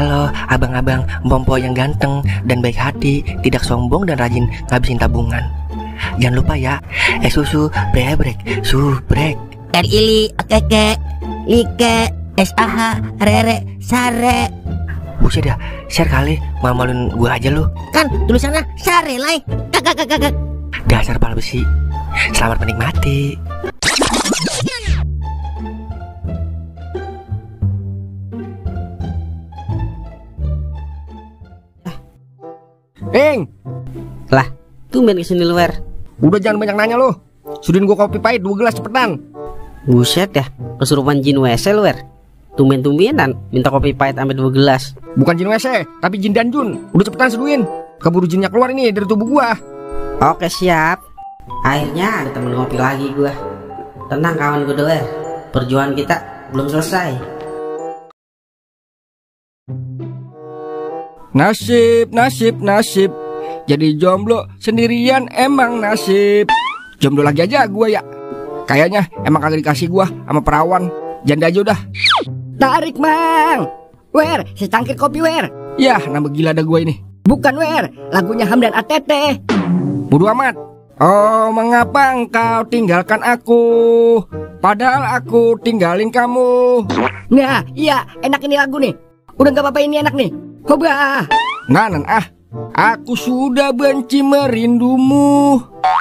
Halo abang-abang Mpompo yang ganteng dan baik hati, tidak sombong dan rajin ngabisin tabungan. Jangan lupa ya, susu brebrek, subrek. Ili, keke, like, SAH, rere, sare. Buset dah, share kali, malu-maluin gua aja lu. Kan tulisannya sare lai. Kakak. Dasar pala besi. Selamat menikmati. Lah, tumben kesini lu, Wer. Udah jangan banyak nanya lu. Sudiin gua kopi pahit 2 gelas cepetan. Buset ya, kesurupan jin WC lu, Wer. Tumben-tumbenan minta kopi pahit sampai 2 gelas. Bukan jin WC, tapi jin dan jun. Udah cepetan seduin. Keburu jinnya keluar ini dari tubuh gua. Oke, siap. Akhirnya ada temen ngopi lagi gua. Tenang kawan gue, Wer. Perjuangan kita belum selesai. Nasib. Jadi jomblo sendirian emang nasib. Jomblo lagi aja gua ya. Kayaknya emang kagak dikasih gua sama perawan. Janda aja udah. Tarik mang. Wer, secangkir kopi Wer. Yah, nambah gila dah gua ini. Bukan Wer, lagunya Hamdan ATT. Bodo amat. Oh, mengapa engkau tinggalkan aku, padahal aku tinggalin kamu. Nah, iya, enak ini lagu nih. Udah gak apa-apa ini enak nih. Hoba. Nanan aku sudah benci merindumu.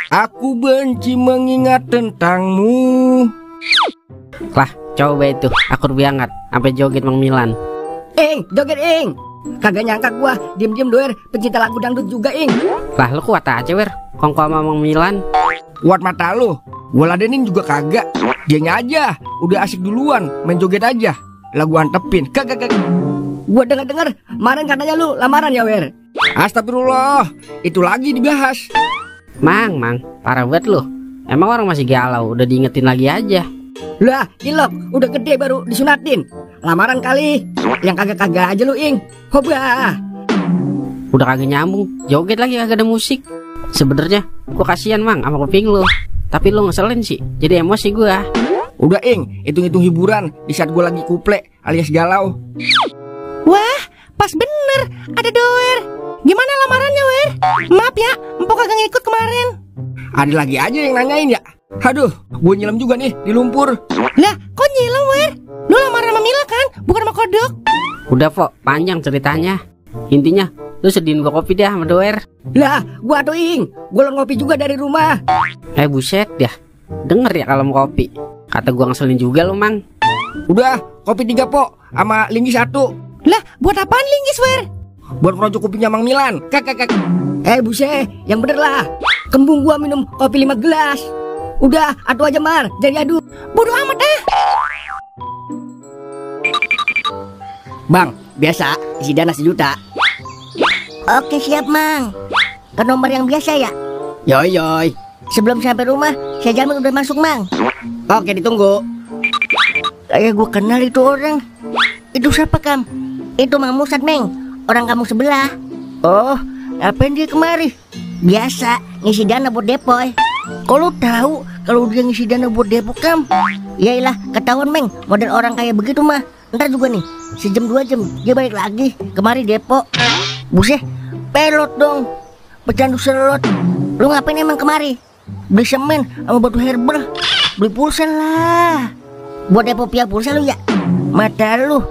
Aku benci mengingat tentangmu. Lah, coba itu akur biangat sampai joget Mang Milan. Joget Ing. Kagak nyangka gua diem-diem doer pencinta lagu dangdut juga Ing. Lah lu kuat aja Wer, kongko sama Mang Milan. Kuat mata lu. Gua ladenin juga kagak. Dianya aja udah asik duluan main joget aja. Lagu antepin. Kagak. Gua dengar kemarin katanya lu lamaran ya Wer. Astagfirullah, itu lagi dibahas. Mang, parah banget lu. Emang orang masih galau, udah diingetin lagi aja. Lah, Ilok udah gede baru disunatin. Lamaran kali. Yang kagak aja lu Ing. Hoba. Udah kagak nyambung, joget lagi kagak ada musik. Sebenarnya gua kasihan Mang sama kuping lu. Tapi lu ngeselin sih, jadi emosi gua. Udah Ing, hitung-hitung hiburan di saat gua lagi kuple alias galau. Wah, pas bener, ada doer. Gimana lamarannya, Wer? Maaf ya, empok kagak ngikut kemarin. Ada lagi aja yang nanyain ya. Aduh, gue nyelam juga nih di lumpur. Lah, kok nyelam, Wer? Lu lamaran sama Mila kan, bukan sama Kodok. Udah Pok, panjang ceritanya. Intinya, lu sediin gua kopi deh sama doer. Lah, gua tuh Ing, gua ngopi juga dari rumah. Buset dah, denger ya kalau mau kopi. Kata gua ngeselin juga lu Mang. Udah, kopi 3 Pok, sama linggis 1. Lah, buat apaan linggis, Wer? Buat ngerojok kopinya Mang Milan. Kak. Buset, yang bener lah. Kembung gua minum kopi 5 gelas. Udah, atu aja Mar, jadi adu. Bodo amat Bang, biasa, isi dana 1 juta. Oke, siap, Mang. Ke nomor yang biasa ya? Yoi. Sebelum sampai rumah, saya jamin udah masuk, Mang. Oke, ditunggu. Kayak gue kenal itu orang. Itu siapa, Kam? Itu Mang Musad, Meng. Orang kamu sebelah. Oh, ngapain dia kemari? Biasa, ngisi dana buat depoy. Kok lu tahu kalau dia ngisi dana buat depo, Kam? Yailah, ketahuan, Meng. Model orang kayak begitu mah. Ntar juga nih, sejam 2 jam dia balik lagi kemari depo. Buset, pelot dong. Pecandu selot. Lu ngapain emang kemari? Beli semen sama batu herbal. Beli pulsa lah. Buat depo pihak pulsa lu ya? Mata lu,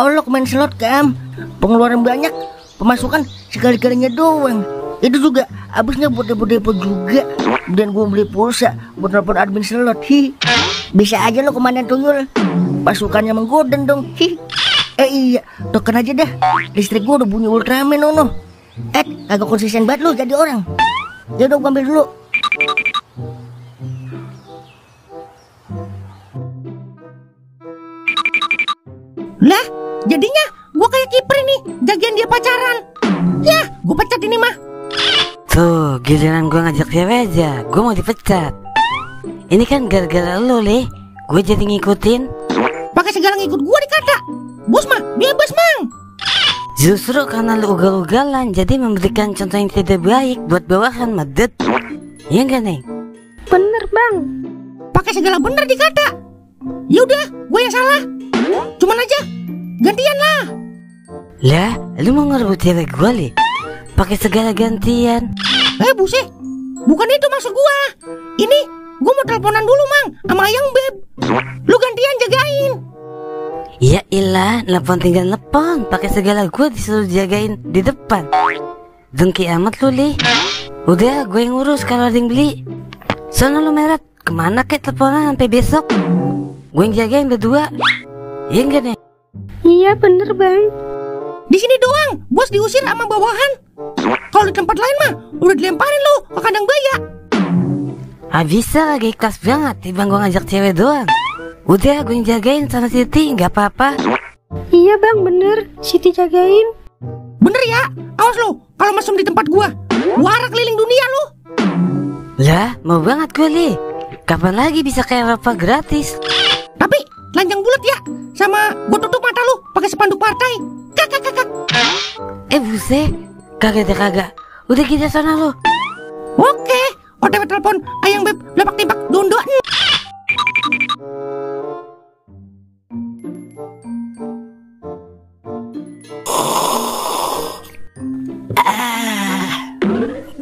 olok main slot Kam. Pengeluaran banyak, pemasukan sekali-kalinya doang. Itu juga habisnya buat depo-depo juga. Dan gue beli pulsa buat nelfon admin slot. Bisa aja lu komandan tuyul. Pasukannya menggoden dong. Iya, token aja dah. Listrik gue udah bunyi Ultraman ono. Kagak konsisten banget lu jadi orang. Ya udah, gue ambil dulu. Lah, jadinya gua kayak kiper nih, jagian dia pacaran. Ya, gua pecat ini mah. Tuh, giliran gua ngajak cewek aja, gua mau dipecat. Ini kan gara-gara lu, Le. Gue jadi ngikutin. Pakai segala ngikut gua dikata. Bos mah bebas, Mang. Justru karena lu ugal-ugalan, jadi memberikan contoh yang tidak baik buat bawahan, Madet. Iya gak, Neng? Bener, Bang. Pakai segala bener dikata. Yaudah, gue yang salah. Cuman aja, gantian lah. Lah, lu mau ngerebut cewek gua, Li? Pakai segala gantian. Buset, bukan itu maksud gua. Ini gua mau teleponan dulu, Mang, sama Ayang Beb. Lu gantian jagain. Ya ilah, telepon tinggal telepon. Pakai segala gua disuruh jagain di depan. Dengki amat lu, Li. Udah, gue yang ngurus kalau ada yang beli. Sono lu Merat, kemana kek teleponan sampai besok? Gue yang jagain berdua. Iya enggak nih? Iya bener bang. Di sini doang, bos diusir sama bawahan. Kalau di tempat lain mah udah dilemparin lu ke kandang baya. Bisa lagi ikhlas banget, tiba gue ngajak cewek doang. Udah, gue yang jagain sama Siti, nggak apa-apa. Iya bang bener, Siti jagain. Bener ya, awas lu kalau mesum di tempat gua arak keliling dunia lu. Lah, mau banget gue, Li. Kapan lagi bisa ke Eropa gratis? Tapi lanjang bulat ya, sama gua tutup mata lu pakai spanduk partai. Kakak. Buset, kagak deh kagak. Udah kita sana lu. Oke, OTW telepon Ayang Beb lepak tembak dondo.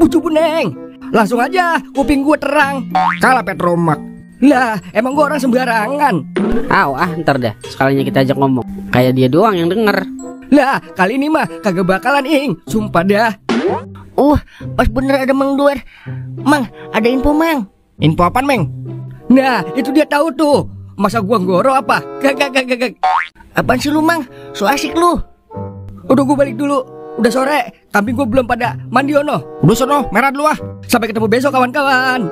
Bucu Buneng, langsung aja kuping gue terang. Kalah Petromak. Lah, emang gue orang sembarangan. Ntar dah, sekalinya kita ajak ngomong. Kayak dia doang yang denger. Lah, kali ini mah kagak bakalan ing, sumpah dah. Pas bener ada Mang Doer. Mang, ada info Mang. Info apaan, Meng? Nah, itu dia tahu tuh. Masa gua ngoro apa? Gak. Apaan sih lu Mang? So asik lu. Udah gua balik dulu. Udah sore, kambing gua belum pada mandi ono. Udah sono, merah dulu ah. Sampai ketemu besok kawan-kawan.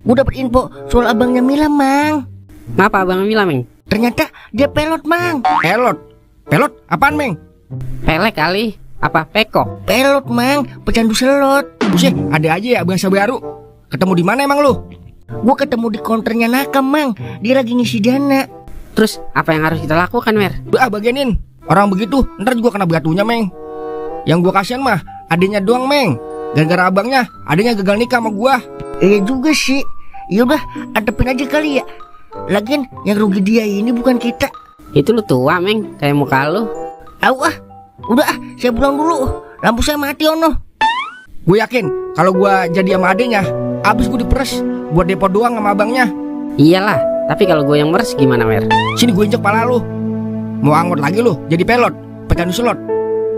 Gua dapet info soal abangnya Mila Mang. Ngapa abang Mila, Meng? Ternyata dia pelot Mang. Pelot? Apaan, Meng? Pelek kali. Apa pekok? Pelot Mang, pecandu selot. Buset, ada aja ya bahasa baru. Ketemu di mana emang lu? Gua ketemu di konternya Nakam Mang. Dia lagi ngisi dana. Terus apa yang harus kita lakukan, Mer? Bagianin. Orang begitu ntar juga kena batunya, Meng. Yang gua kasihan mah adanya doang, Meng. Gara-gara abangnya adanya gagal nikah sama gua. Iya juga sih. Yaudah, antepin aja kali ya. Lagian yang rugi dia ini bukan kita. Itu lu tua, Meng, kayak muka lu. Udah saya pulang dulu. Lampu saya mati ono. Gue yakin kalau gua jadi sama adenya, abis gue diperes buat depo doang sama abangnya. Iyalah, tapi kalau gue yang meres gimana, Mer? Sini gue injek pala lu. Mau anggot lagi lu jadi pelot, pecandu slot.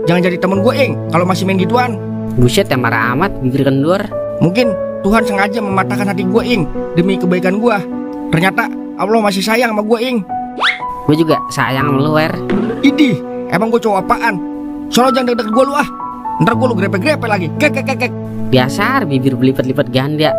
Jangan jadi temen gue ing kalau masih main gituan. Buset, yang marah amat, bibir kendor. Mungkin Tuhan sengaja mematahkan hati gue ing demi kebaikan gue. Ternyata Allah masih sayang sama gue ing. Gue juga sayang sama lu, Wer. Idih, emang gue cowok apaan? Soalnya jangan deket-deket gue lu ah. Ntar gue lu grepe-grepe lagi. Kek. Biasa, bibir belipet-lipet ganda.